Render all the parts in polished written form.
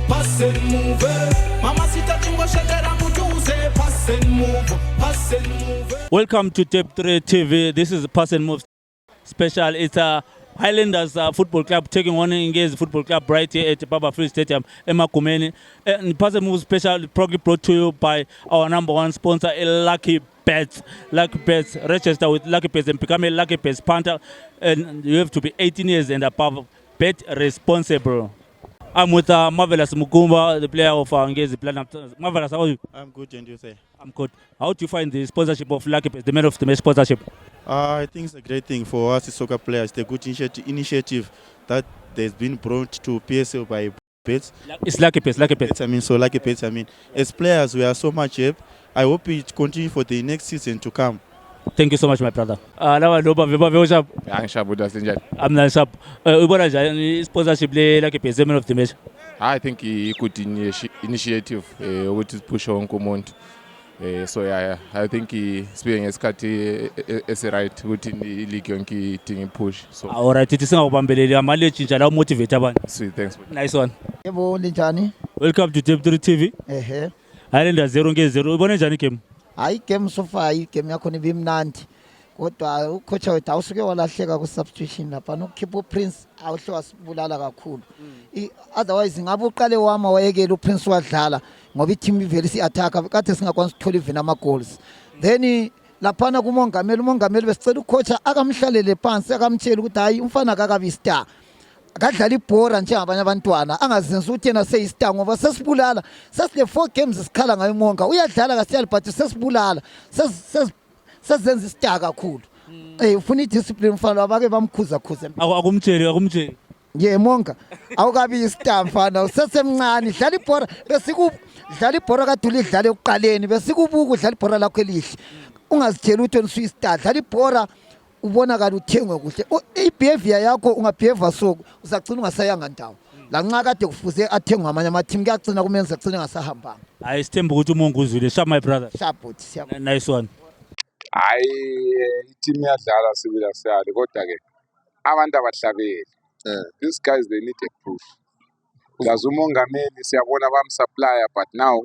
pass and move. Mama sita tingo shakera mutuze, pass and move, pass and move. Welcome to Tape 3 TV. This is Pass and Move special. It's a Highlanders Football Club taking on Engage Football Club right here at Baba Free Stadium, Emakumeni. Pass and Move special proudly brought to you by our number one sponsor, Lucky Bets. Lucky Bets. Register with Lucky Bets and become a Lucky Bets punter. And you have to be 18 years and above. Bet responsible. I'm with Marvelous Mukumba, the player of Engage Platinum. Marvelous, how are you? I'm good, and you say? I'm good. How do you find the sponsorship of Lucky Bets, the man of the match sponsorship? I think it's a great thing for us as soccer players. It's a good initiative that has been brought to PSL by Bets. It's Lucky Bets, Lucky Bets. Lucky Bets. As players, we are so much help. I hope it continue for the next season to come. Thank you so much, my brother. Now I know Baba I'm sharp. I'm not sharp. Sponsorship Lucky Bets, the man of the match. I think he could initiative which is push on command. So yeah, I think he's being as right within the league yonke thing push. So all right, it is now Bambele. I'm only change and motivate abantu. Sweet, thanks. Nice one. Yebo linjani? Welcome to Tape 3 TV. Highlanders 0-0. Ubone njani game? Hayi game so far game yakho ni bimnandi. Kodwa ucoach wethu awusuke walahleka ku substitution lapha nokhipha Prince awuhle wasibulala kakhulu. Otherwise ngabe uqale wama wayekela uPrince wadlala ngoba i-team ivele si-attack kade singakwanisa ukuthola even ama-goals. Then laphana umongameli besicela ucoach akamhlalele phansi akamtshela ukuthi hayi umfana akakabi star. Akadlala ibhora njengabanye abantwana angazenza ukuthi yena seyistar ngoba sesibulala sesile 4 games sikhala ngayo umonga uyadlala kasiyali but sesibulala sesenza istar kakhulu. Ufuna i-discipline mfana abake bamkhuza Akumtsheli. Ye monga awukabi istar mfana usesemncane dlala ibhora dlala ibhora kaduli idlala ekuqaleni besikubuka udlala ibhora lakho elihle ungazitshela ukuthi wena uyistar dlala ibhora ubonakala uthengwe kuhle i-behavior yakho ungabehave so uzagcina ungasayanga ndawo lanxa kade kufuze athengwe ngamanye ama-team kuyagcina kumenza agcine ngasahambanga. Hayi sithemba ukuthi umonga uzwile. Sharp my brother. Sharp bhuti siyabonga. Nice one. Hayi i-team iyadlala sibila siyali kodwa ke abantu abahlabeli these guys they need a proof. Uyazi umongameli siyabona bamsupplier but now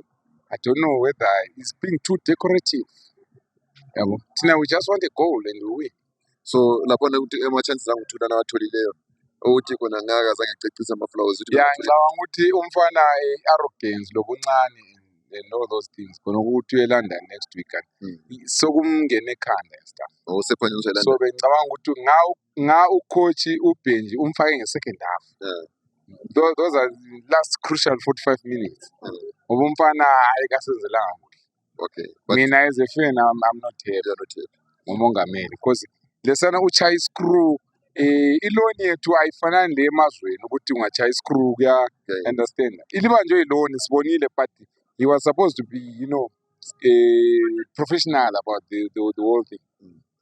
I don't know whether he's being too decorative. Yabo thina we just want a goal and we win. So lapho ukuthi ama-chances angithula nawatholileyo ukuthi kona ngaka zange ngicecisa ama-flowers ukuthi ngicabanga ukuthi umfana arrogance lobuncane and all those things khona ukuthi uye London next week sokumngena ekhanda and stuff. Usephanyiswa eLondon. So bengicabanga ukuthi nga ucoach uBenji umfake nge-second half. Those are last crucial 45 minutes. Ngoba umfana ayikasenzelanga kuhle. Okay. Mina as a fan I'm not happy. Umongameli because lesana uchaya iscrew iloni yethu ayifanani le emazweni ukuthi ungachaya iscrew kuya understand. Iliba nje iloni sibonile but he was supposed to be professional about the whole thing.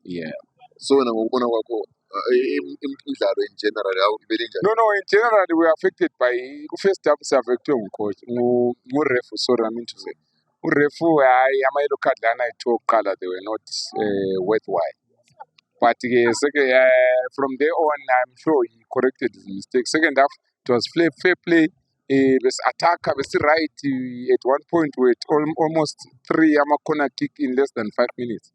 Yeah. So wena ngokubona kwakho imidlalo in general how ibele njani? No, in general we are affected by first half affected ngucoach nguref sorry I mean to say uref hayi ama yellow card lana ethu oqala they were not worthwhile. But from there on, I'm sure he corrected his mistake. Second half, it was fair play. Was attacker, was right at one point with almost 3 corner kick in less than 5 minutes.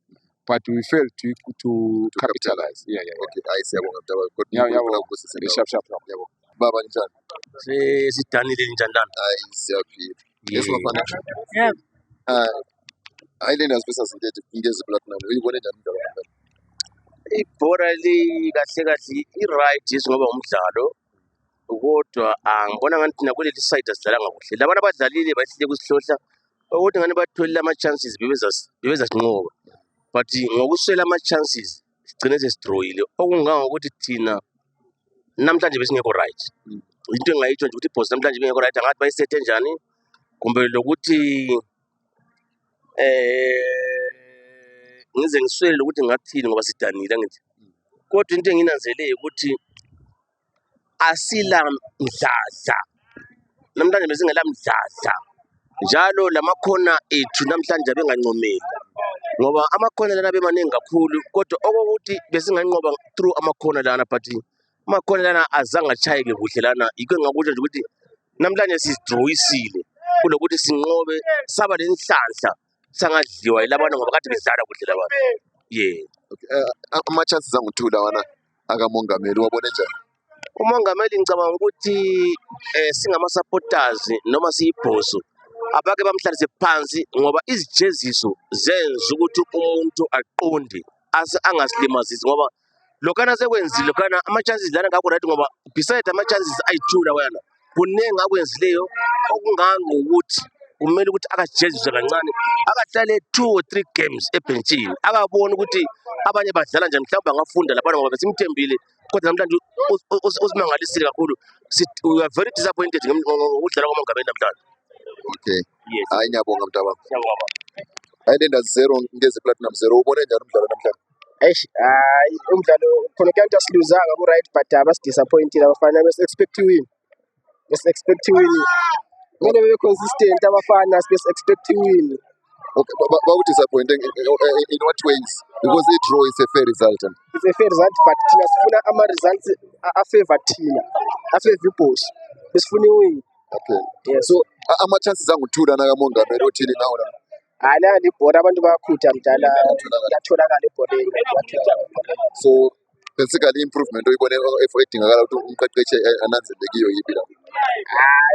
But we failed to capitalize. Yeah. Okay, I see. Sharp. Baba njani? Sidanile njandana. Hayi siyaphila. Esifana. Highlanders versus Engage Platinum. Uyibone njani indaba? Ibhora kahle i-right ngoba umdlalo kodwa ngibona ngathi thina kuleli side asidlala kakuhle labantu abadlalile bahlile kusihlohla ukuthi ngani batholile ama-chances bebezasinqoba but ngokuswela ama-chances sigcine sesidrawile okungangokuthi thina namhlanje besingekho right. Into engayitsho nje ukuthi ibhosi namhlanje bengekho right angathi bayisethe njani kumbe lokuthi ngize ngiswele ukuthi ngathini ngoba sidanile ngithi kodwa into enginanzelele ukuthi asila mdladla namhlanje besingela mdladla njalo lamakhona ethu namhlanje bengancomeli ngoba amakhona lana bemaningi kakhulu kodwa okokuthi besinganqoba through amakhona lana but amakhona lana azange achayeke kuhle lana yikho ngakusho nje ukuthi namhlanje sidrowisile kulokuthi sinqobe saba lenhlanhla sangadliwa yilabana ngoba kade bedlala kuhle labantu. Ama-chances angu-2 lawana akamongameli wabone njani? Umongameli ngicabanga ukuthi singama-supporters noma siyibhoso abake bamhlalise phansi ngoba izijeziso zenza ukuthi umuntu aqonde angasilimazisi ngoba lokana sekwenzile lokana ama-chances lana ngakho right ngoba beside ama-chances ayi-2 lawana kuningi akwenzileyo okungangokuthi kumele ukuthi akajeziswe kancane akahlale 2 or 3 games ebhenchini akabona ukuthi abanye badlala njani mhlawumbe angafunda lapha ngoba besimthembile kodwa namhlanje usimangalisile kakhulu. We are very disappointed ngokudlala komongameli namhlanje. Okay. Hayi ngiyabonga mntaba. Highlanders 0 Ngezi Platinum 0 ubone njani umdlalo namhlanje? Hayi umdlalo khona kanti asiluzanga ku right but abasi-disappointed abafana besi-expect win. Besi-expect win. Kumele bebe consistent abafana besi-expect win. Okay, bawu-disappointing in what ways? Because i-draw is a fair result. It's a fair result but thina sifuna ama-results a-favor thina, a-favor ibhosi. Besifuna i-win. Okay. Yes. So ama-chances angu-2 lana kamongameli othini nawo la? Hayi la libhola abantu bayakhutha mdala yatholakala ebholeni. So basically improvement oyibone edingakala ukuthi umqeqeshi ananzelele yipi la?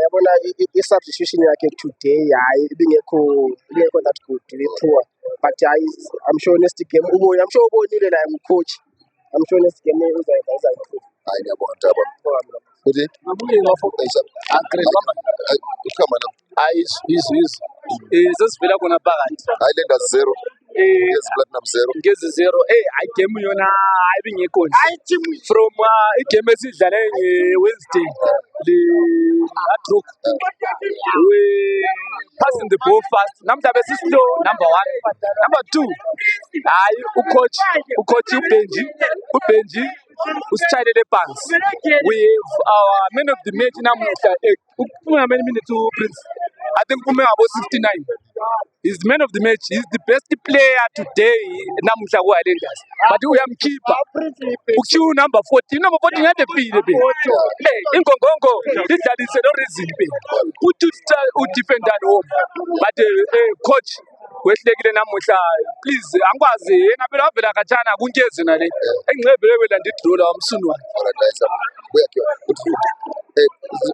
Yabona i-substitution yakhe today hayi ibingekho that good, poor but I'm sure next game ubonile la coach. I'm sure next game uza improve. Hayi ngiyabonga mntaba. Uthi sesivela khona phakathi Highlanders 0 Ngezi Platinum 0 Ngezi 0 hayi game yona hayi bingekho nje from igame esidlale nge-Wednesday le-Hard Rock we passing the ball fast namhla besislow number 1 number 2 hayi ucoach ubenji usitshayelele phansi. We have our man of the match namuhla how many minutes to Prince? I think ume ngabo 69. He's the man of the match. He's the best player today namuhla ku Highlanders. But uyamkhipha. Ukushiya number 14. Number 14 yadefile be. Hey, ingongongo idlalise no reason be. Uthi udefender home. But coach wehlekile namuhla please angikwazi yena phela wavela khatshana kunkezi nale engicebele welanda idraw la umsunu wakhe. Alright guys,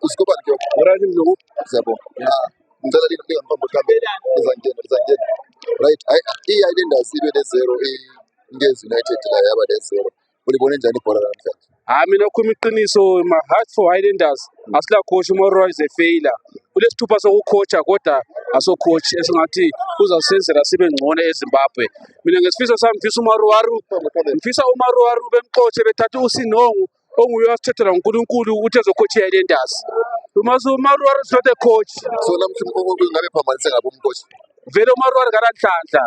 usikhoba ngyo. Alright mlo. Siyabo. Ngicela lingaphambi kamera izangena. Right. I-Highlanders ibe ne-0 Ngezi United la yaba ne-0. Ulibone njani ibhola namhlanje? Mina ukhuluma iqiniso my heart for Highlanders asila coach uMoroa is a failure. Kulesithupha sokucoacha kodwa aso coach esingathi uzasenzela sibe ngcono eZimbabwe. Mina ngesifiso sami ngifisa uMaruaru bemcoache bethatha uSinongo onguye wasithethela uNkulunkulu ukuthi ezocoach iHighlanders. uMaruaru is not a coach. So namhlanje ngabe phambanise ngabo umcoach. Vele uMaruaru ngalanhlanhla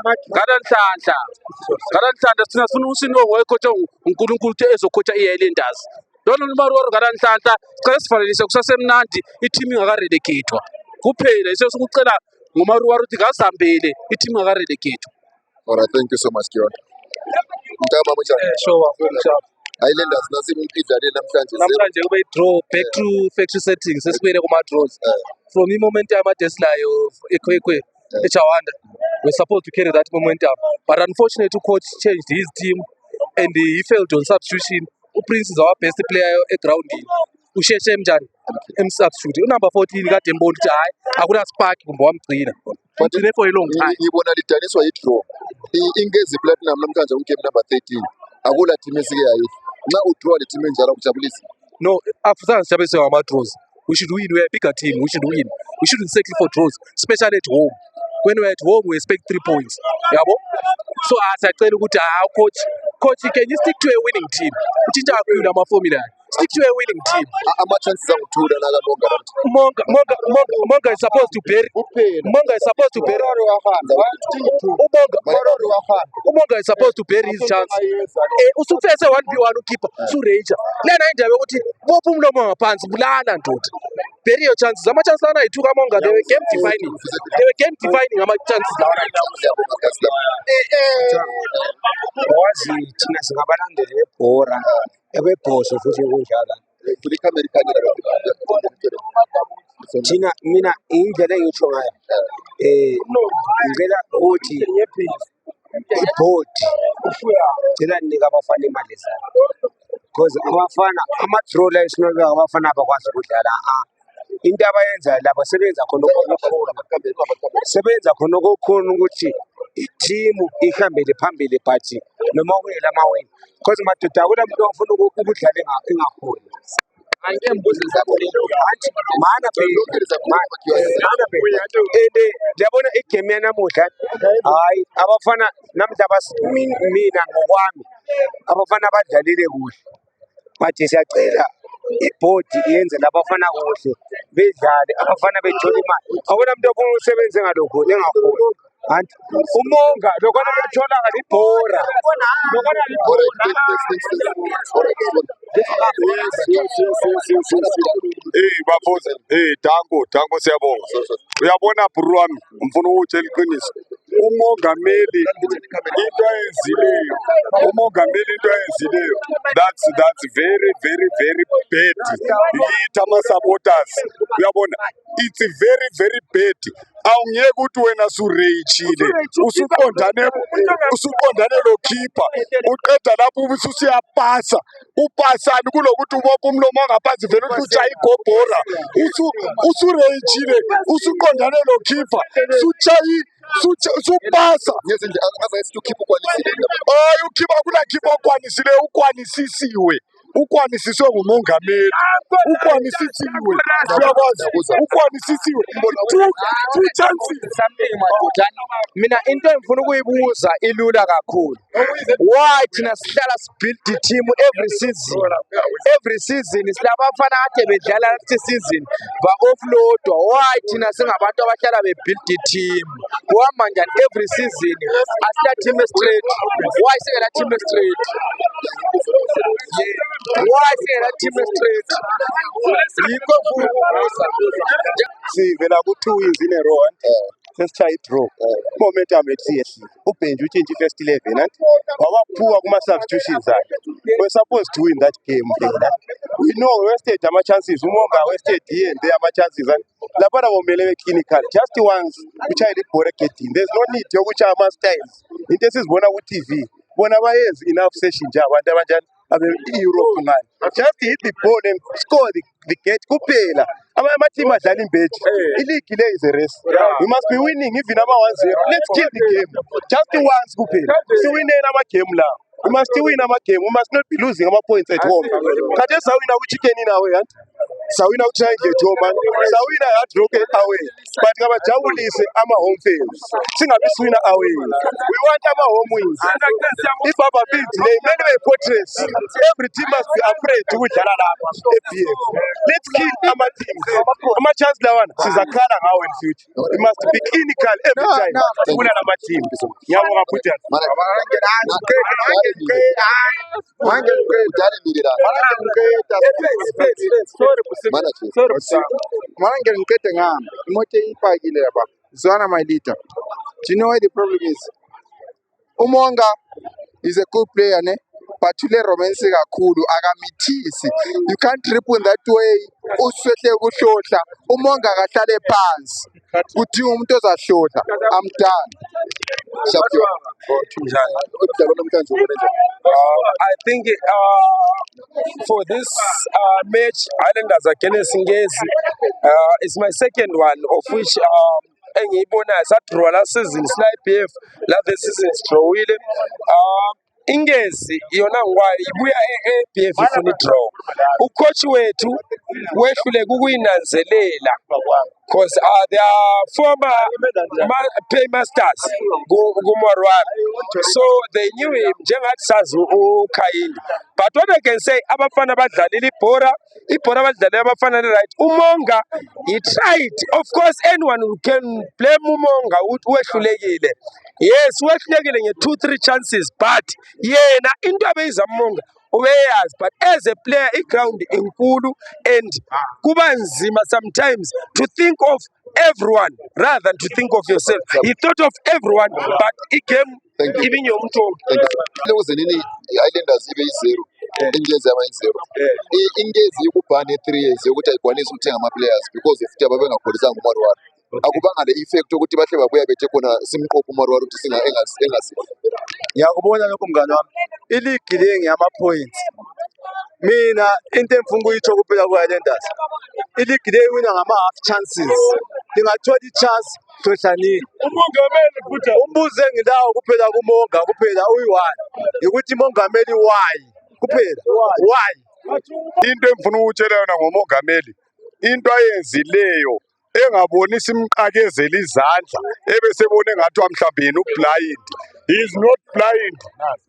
thina sifuna uSinongo oyicoacha uNkulunkulu ukuthi ezocoacha iHighlanders. Lona uMaruaru ngalanhlanhla sicela sifanelise kusasemnandi i-team ingakarelegate kuphela isesikucela ngoMaruaru ukuthi ngazambele i-team ingakarelegate. Alright, thank you so much Kion. Mntaba mojani? Sure. Highlanders idlale namhlanje kube draw back to factory settings sesibuyele kuma-draws from i-momentum adesilayo ekhwekhwe eJawanda. We're supposed to carry that momentum but unfortunately coach changed his team and he failed on substitution. Prince is our best player egroundini usheshe mjani emsubstitute unumber 14 kade mbona ukuthi hayi akuna spark kumbe wamgcina wamgcine for a long time. Ngibona lidaniswa i-draw Ingezi Platinum namhlanje ungame number 13 akula team esike yayithi nxa udraw le team enjalo kujabulisa. No, after sijabulisa ngama-draws we should win. We're a bigger team. We should win. We shouldn't settle for draws, especially at home. When we're at home, we expect 3 points. Yabo? So asacela ukuthi coach can you stick to a winning team? Utshintsha kakhulu ama-formula. Stick to a winning team. Ama-chances angu-2 lana Monga is supposed to bury. Monga is supposed to bury. Umonga is supposed to bury his chance. Usufese 1v1 ukeeper Surager. Lena indaba yokuthi bopha umlomo ngaphansi bulala ndoda. Bury your chances. Ama-chances lana ayi-2 kaMonga they were game defining. Ama-chances lana. Wazi thina singabalandeli bebhora ebebhoso futhi kunjalo kuli kamera ikhanyela thina mina indlela engisho ngayo ngicela ukuthi ibhodi cela ninika abafana imali zabo because abafana ama-draw la esinobeka abafana abakwazi ukudlala into abayenzayo labo sebenza khona ukuthi ithimu ihambele phambili but noma kuyela amawini because madoda akula muntu ofuna ukudlala engakhoni ndiyabona igame yanamuhla hayi abafana namuhla mina ngokwami abafana badlalile kuhle but siyacela ibhodi yenze labafana kuhle bedlale abafana bethola imali akuna muntu ofuna ukusebenza ngalokho engakhoni umonga lokona bethola ngalibhora bafuze dango siyabonga uyabona bhuru wami ngifuna ukutshela iqiniso umongameli into ayenzileyo that's very very very bad yithi ama-supporters uyabona it's very very bad awungeke ukuthi wena sureyishile usuqondane lo keeper uqeda lapho usuyapasa upasani kulokuthi ubopha umlomo wangaphansi vele uthi utshaya igobhora usureyishile usuqondane lo keeper supasa ukhipha kulakhipha ukwanisisiwe ngumongameli ukwanisisiwe two chances. Mina into engifuna ukuyibuza ilula kakhulu why thina sihlala sibuild team every season silabafana kade bedlala last season ba-offloadwa why thina singabantu abahlala bebuild team kuhamba njani every season asila team straight why singela team straight yikho mfuna ukubuza sivela ku-2 wins in a row sesitshaya i-draw momentum ethu siyehlile ubenje utshintshe i-first 11 wabaphuka kuma-substitutions akhe we're supposed to win that game we know we wasted ama-chances umonga wasted here and there ama-chances laphana bomele be-clinical just once utshayela ibhora egedini there's no need yokutshaya ama-styles into esizibona ku-TV bona bayenzi enough session nje abantu abanjani abe-Europe ngani just hit the ball and score the gate kuphela ama-team adlala imbeji iligi le is a race we must be winning even ama-1-0 let's kill the game just once kuphela siwineni ama-game la we must win ama-game we must not be losing ama-points at home khathi esawina ku-chicken inawe sawina ku-triangle at home sawina hard rock away but ngabajabulise ama-home fans singabi siwina away we want ama-home wins if our field le mele be-fortress every team must be afraid ukudlala lapha e-BF let's kill ama-teams ama-chance lawana sizakhala ngawo in future we must be clinical every time ukuna lama-team ngiyabonga bhuti Marangel ngikete ngihamba imoto ipakile lapha zwana my leader. Do you know why the problem is? Umonga is a good player but ule romance kakhulu akamithisi. You can't dribble in that way uswehle ukuhlohla umonga akahlale phansi kudinga umuntu ozahlohla. I'm done. I think for this match, Islanders against Ngezi, it's my second one, of which engiyibona sadraw last season, IPF, last season drawile. Ingezi yona ngwayo ibuya e-APF ifuna i-draw. Ucoach wethu wehlule kukuyinanzelela because they are former paymasters kuMorwara, so they knew him njengathi sazi uKhayini. But what I can say, abafana badlalile ibhora badlalile abafana right. Umonga he tried, of course anyone who can blame Umonga wehlulekile. Yes, wehlulekile nge 2-3 chances, but yena into abeyiza Umonga ubeyazi, but as a player i-ground inkulu and kuba nzima sometimes to think of everyone rather than to think of yourself. He thought of everyone, but he came even your mtu. Islanders ibe yi-0 ingezi yama-0 ingezi ikubhane 3 years yokuthi ayikwanisi ukuthenga ama-players because of ukuthi babengakholisanga uMarwara akubanga le effect yokuthi bahle babuya bethe khona simqopha uMarwara ukuthi engasi Ngiyakubona lokho mngani wami. Iligi le ngiyama-points. Mina into engifuna ukuyitsho kuphela ku-Highlanders. Iligi le iwina ngama-half chances. Lingathola i-chance hlohlanini. Umongameli futhi Umbuzo engilawo kuphela kumonga kuphela uyi-one. Ukuthi mongameli why? Kuphela. Why? Into engifuna ukutshela yona ngomongameli, into ayenzileyo engabonisa imqakezela izandla ebesebone ngathi mhlawumbe yena blind. He is not blind.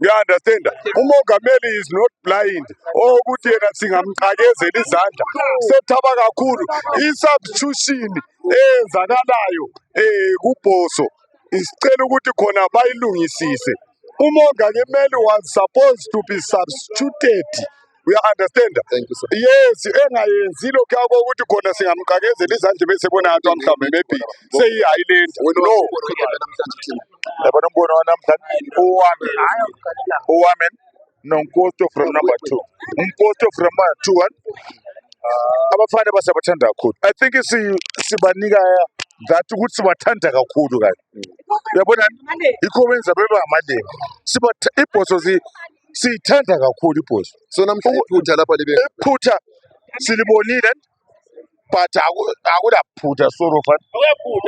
You understand? Umongameli is not blind. Ukuthi yena singamqakezela izandla. Sethaba kakhulu i-substitution eyenzakalayo kuBhoso. Isicela ukuthi khona bayilungisise. Umongameli was supposed to be substituted. We understand? Thank you, sir. Yes, engayenzi lokho yakho ukuthi khona singamqakezela izandla bese bona ngathi mhlawumbe maybe seyi-Highland. No. Yabona umbono wanamhlanje uwami nonkosto from number 2. Unkosto from number 2 abafana basabathanda kakhulu. I think sibanika that ukuthi sibathanda kakhulu kahle. Uyabona yikho benza bebe amalenga. Ibhoso siyithanda kakhulu ibhoso. So namhlanje iphutha lapha libe Iphutha silibonile but akulaphutha soro fan.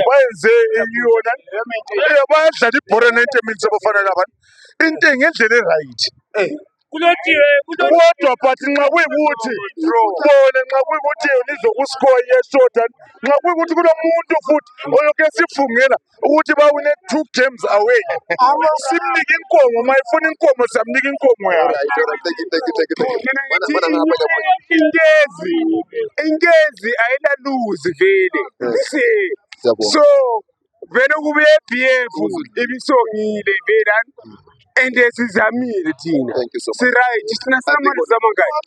Bayenze iyona. Bayadlala ibhora 90 minutes abafana laba. Into ngendlela e-right. Kodwa but nxa kuyikuthi bona nxa kuyikuthi nizokuscore yeshota nxa kuyikuthi kulomuntu futhi oyokhe sifungela ukuthi bawine 2 games away simnike inkomo mayifuna inkomo samnika inkomo yakhe. Ingezi ayilaluzi vele so vele kube BF ibisongile vele and sizamile thina si-right thina samalizama ngayo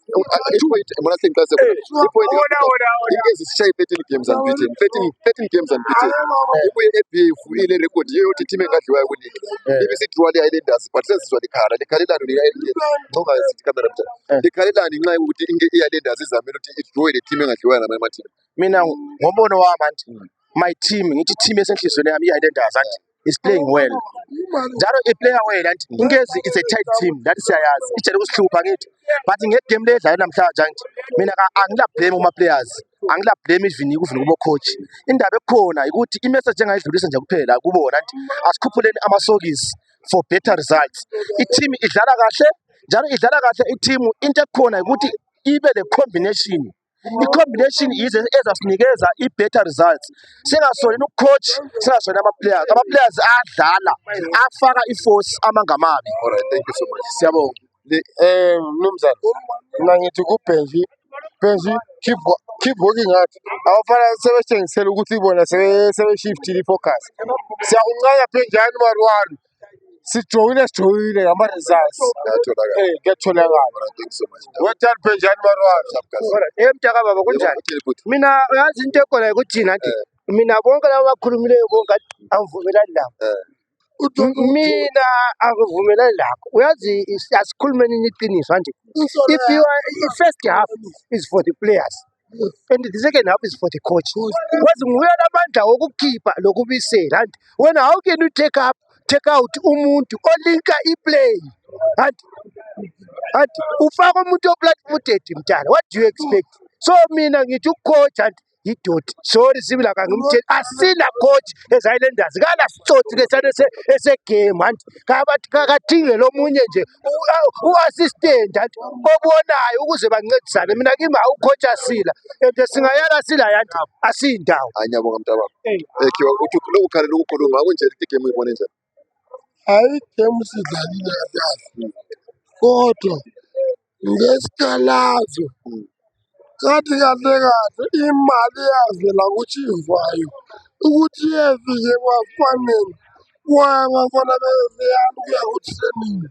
ingezi sishaye 13 games unbeaten 13 games unbeaten ibuye eBF ile record yokuthi team engadliwayo kuligi ibisidraw le-Highlanders but sezizwa likhalelano ngoba sithi camera mthana likhalelani nxa ukuthi i-Highlanders izamile ukuthi idraw le team engadliwayo ngamanye amateam. Mina ngombono wami anti my team ngithi team esenhlizweni yami i-Highlanders anti is playing well. Njalo i-player well anti ingezi is a tight team that siyayazi ijele ukusihlupha ngithi but ngegame le edlala namhlanje anti mina angila blame kuma players angila blame even kubo coach. Indaba ekhona ukuthi i-message engayidlulisa nje kuphela kubona anti asikhuphuleni amasokisi for better results. I-team idlala kahle njalo idlala kahle i-team into ekhona ukuthi ibe le combination. I-combination yize ezasinikeza i-better results. Singasonini ucoach, singasonini ama-players adlala afaka i-force amangamabi. Alright, thank you so much. Siyabonga. Mnumzane, mina ngithi kuBhenji keep working hard. Abafana sebetshengisela ukuthi bona sebe-shiftile i-focus. Siyakuncanya Bhenjani Marwara. Sijoyine ngama-results. Kuyatholakala. Thank you so much. Wethani Bhenjani Marwara. Mtaka baba kunjani? Mina yazi into ekhona ukuthi nathi mina bonke laba bakhulumileyo bonke angivumelani nabo. Mina akuvumelani lakho. Uyazi asikhulumeni iqiniso nje. If you are first half is for the players and the second half is for the coach. Wazi nguye lamandla okukhipha lokubisela and when how can you take out umuntu olinka iplay and ufaka umuntu oplatfooted mntana, what do you expect? So mina ngithi ucoach and idoti sorry sibila kangimtheni asina coach eZilanders kala sitsotsi lesane esegame and kakathinge lomunye nje uassistant and obonayo ukuze bancedisane. Mina kimi awucoach asila and singayala sila yanti asindawo. Anyabonga mntaba. Kiwa uthi lokukhalela ukukhuluma akunje igame uyibone njani? Hayi game sidlalile kahle. Kodwa ngesikhalazo kathi kahle imali yavela kuChivwayo ukuthi yefike ebafaneni kwabafana beyana kuya kuthi semini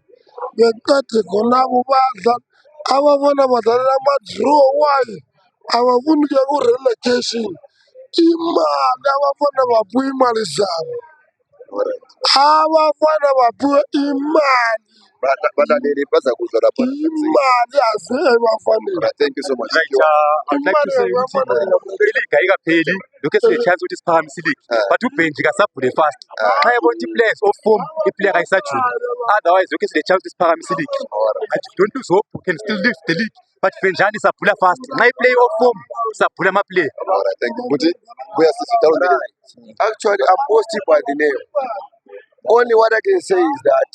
beqede khonabo badlala abafana badlalela ama-draw wayo abafuni kuya ku-relegation. Imali abafana baphiwe imali zabo abafana baphiwe imali balaleli bazakuzwa lapha. Imali azebafanele. Thank you so much. Right, I'd like to say ukuthi iliga ayikapheli lokho esine-chance ukuthi siphakamise iligi but ubenji kasabhule fast xa ebona ukuthi i-players of form i-player ayisajuli otherwise lokho esine-chance ukuthi siphakamise iligi but don't lose hope we can still lift the league but benjani sabhula fast xa i-play of form sabhula ama-player. Alright, thank you. But we are sitting down there. Actually, I'm posted by the name. Only what I can say is that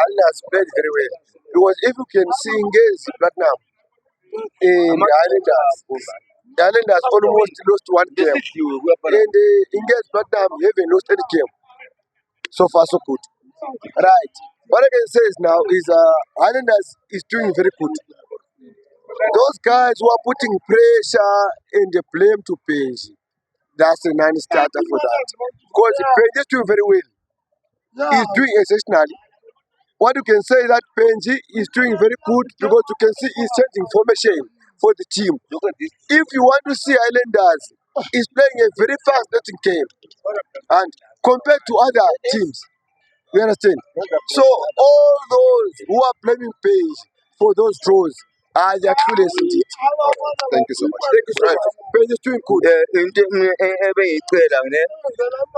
Alna has played very well. Because if you can see Ngezi Platinum in the Islanders almost lost one game. And Ngezi Platinum haven't lost any game. So far, so good. Right. What I can say is now is Islanders is doing very good. Those guys who are putting pressure and the blame to Benji, that's a non-starter for that. Because Benji is doing very well. He's doing exceptionally. What you can say is that Benji is doing very good because you can see he's changing formation for the team. If you want to see Islanders, he's playing a very fast-moving game, and compared to other teams, you understand. So all those who are blaming Benji for those draws are the clueless indeed. Thank you so much. Thank you so much. Benji is doing good.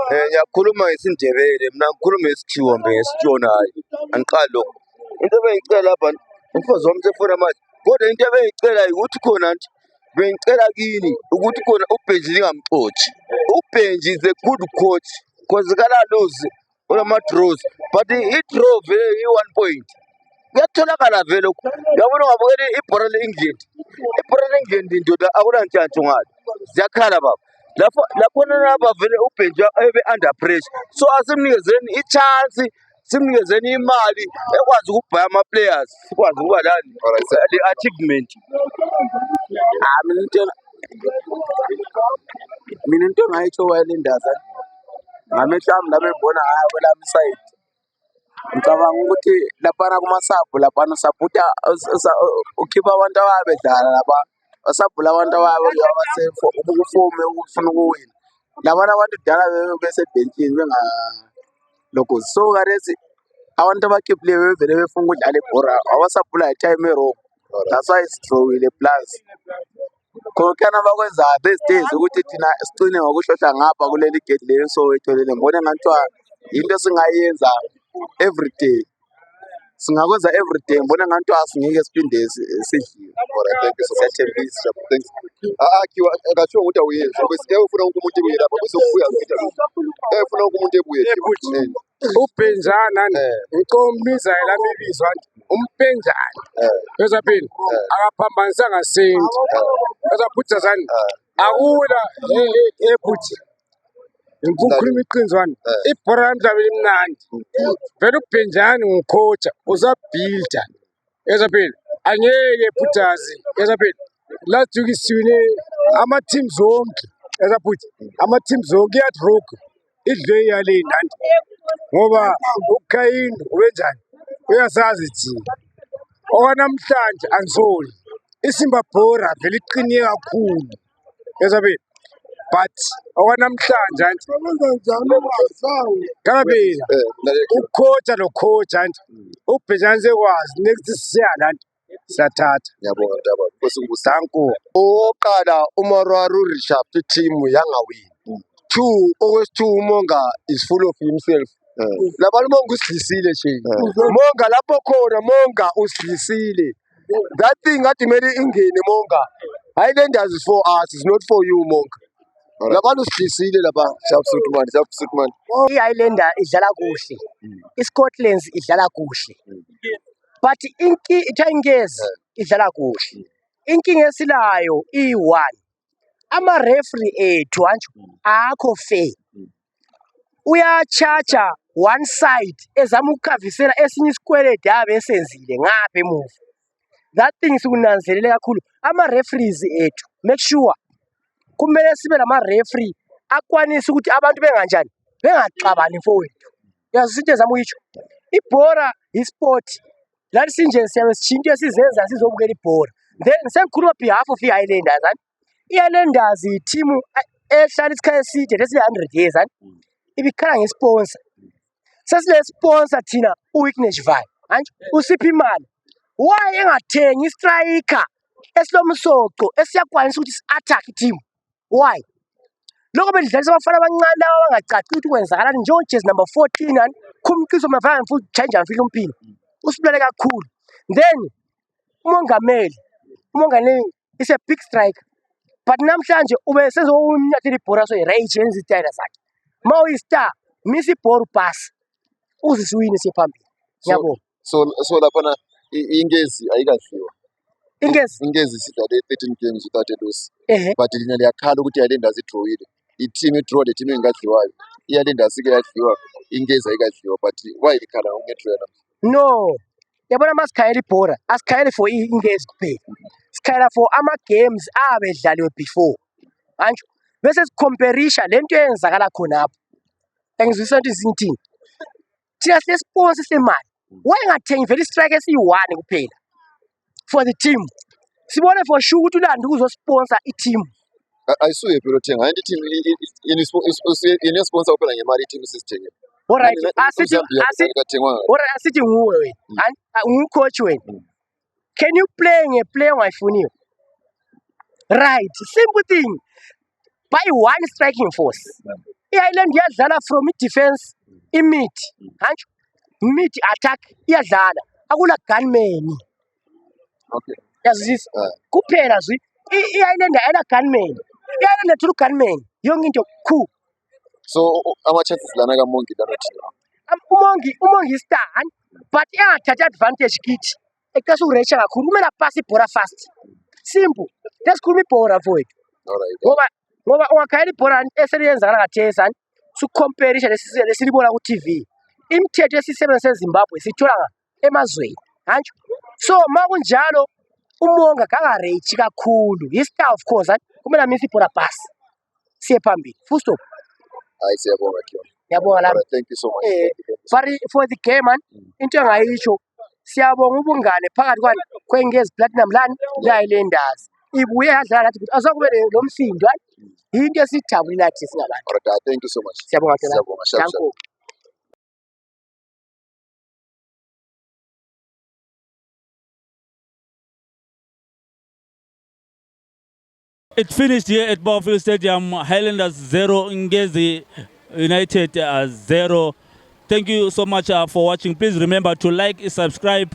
Ngiyakhuluma ngesindebele mina ngikhuluma ngesikhiwa ngesitshonayo angiqali lokho into ebengicela lapha umfazi wami sefuna manje kodwa into ebengicela ukuthi khona nje bengicela kini ukuthi khona uBenji lingamxothi uBenji is a good coach because kala lose olama draws but i-draw vele i-1 point kuyatholakala vele uyabona ngabukela ibhora le-England indoda akunantshantshi ngalo ziyakhala baba lapho nalapha vele uBenji ebe under pressure so asimnikezeni i-chance simnikezeni imali ekwazi ukubhaya ama-players sikwazi ukuba lani le-achievement. Mina into engayitsho Islanders ngamehlo ami lami ngibona ngayo kwelami side ngicabanga ukuthi laphana kumasabhu laphana usabhuta ukhipha abantu ababedlala lapha wasabhula abantu ukufome ukufuna ukuwina labana abantu dala besebhentshini bengalokhozi so karesi abantu abakhiphileyo bevele befuna ukudlala ibhora awasabhula i-time wrong that's why sidrowile plus khona bakwenza these days ukuthi thina sicine ngokuhlohla ngapha kuleli gate leyo Soweto leli ngibona ngathiwa into singayenza every day singakwenza every day ngibona ngathiwa asingeke siphinde sidliwe. Thank you so much. Thanks. Akasho ukuthi awuyenza bese ufuna umuntu ebuye lapha kuzokubuya ngita ufuna umuntu ebuye uBenjana ngicombiza lami ibizwa umpenjana bese phela akaphambanisa ngasinto bese phutha zani akula ebuthi ngikhuluma iqinzwana ibhora lamdlalo limnandi vele uBenjana ngikhocha uzabuilda bese phela angeke phuthazi bese phela last week siwine ama-teams zonke bese phutha ama-teams zonke iyadrog idle yale nandi ngoba uKhayini ubenjani uyasazi thina okwanamhlanje angisoli iSimba Bhora vele iqinile kakhulu ezabe but okwanamhlanje kanabela ukhocha lo coach nje uBenjani sekwazi next siyalanda sathatha. Ngiyabonga ndaba Thanku oqala uMararu Richard team yangawini 2 okwesi-2 uMonga is full of himself labana Monga usidlisile nje Monga lapho khona Monga usidlisile that thing athi mele ingene Monga Islanders is for us is not for you Monga labana usidlisile lapha substitute man i-Islander idlala kuhle iScotland idlala kuhle but iTangers idlala kuhle inkinga esilayo i1 ama-referee ethu akho fair uyachacha one side ezama ukukhavisela esinye isikwelede abe esenzile ngapha emuva that thing sikunanzelele kakhulu ama-referees ethu make sure kumele sibe nama-referee akwanisa ukuthi abantu benganjani bengaxabani mfowethu yazi into ezama ukuyitsho ibhora isport lathi sinje siyabe sitshintshe sizenza sizobukela ibhora then sengikhuluma behalf of i-Islanders i-Islanders i-team ehlala isikhathi eside lesi-100 years ibikhala nge-sponsor sesile-sponsor thina uWickness Vai manje usipha imali why engathengi istriker esilomsoco esiyakwanisa ukuthi si-attack team why lokho bedlalisa abafana abancane laba abangacaci ukuthi kwenzakalani njengojezi number 14 and khumqiso mavanga futhi change amfile umpilo usibulale kakhulu then umongameli is a big striker but namhlanje ube sezowunyathela ibhora so rage yenza itayela zakhe mawuyistar misi ibhora pass uzisiwini siphambili ngiyabona so lapha ingezi ayikadliwa ingezi sidlale 13 games without a loss but lina liyakhala ukuthi Highlanders idrawile i-team idraw le team engadliwayo iHighlanders ke yadliwa ingezi ayikadliwa but why ikhala ungedraw no yabona masikhayela ibhora asikhayele for ingezi kuphela sikhayela for ama games abedlaliwe before manje bese sicomparisha lento eyenzakala khonapho engizwisa ukuthi izinto thina sesponsor semali wayengathengi vele istrike esiyi-1 kuphela for the team sibone for sure ukuthi ulanda ukuzosponsor i-team ayisuye phela othenga ayinto team ini sponsor kuphela ngemali i-team sisithengile alright asithi nguwe wena ungucoach wena can you play ngeplayer ongayifuniyo right simple thing by one striking force i-Highland iyadlala from i-defense i-mid hanjo mid attack iyadlala akula gunman yazizisa kuphela zwi i-Highland ayina gunman i-Highland thulu gunman yonke into cool so ama-chances lana kamongi lanothi umongi star but engathatha advantage kithi ekase urecha kakhulu kumele apase ibhora fast simple lesikhuluma ibhora mfowethu ngoba ungakhayela ibhora eseliyenzakala ngathesani sukucomparisha lesilibona ku-TV imithetho esisebenzisa eZimbabwe sithola emazweni hanjo so makunjalo umonga kangarechi kakhulu yi-star of course kumele amisa ibhora pass siye phambili full stop hayi siyabonga ngiyabonga la thank you so much for the game man into engayisho siyabonga ubungane phakathi kwengezi platinum lani le-Highlanders ibuye yadlala nathi ukuthi azokube lo msindo into esijabulile nathi singabantu alright thank you so much siyabonga It finished here at Barfield Stadium. Highlanders 0, Ngezi United 0. Thank you so much for watching. Please remember to like, subscribe,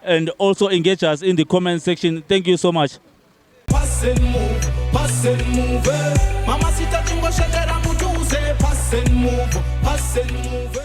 and also engage us in the comment section. Thank you so much. Pass and move. Mama sita tingo shakera mujuze. Pass and move.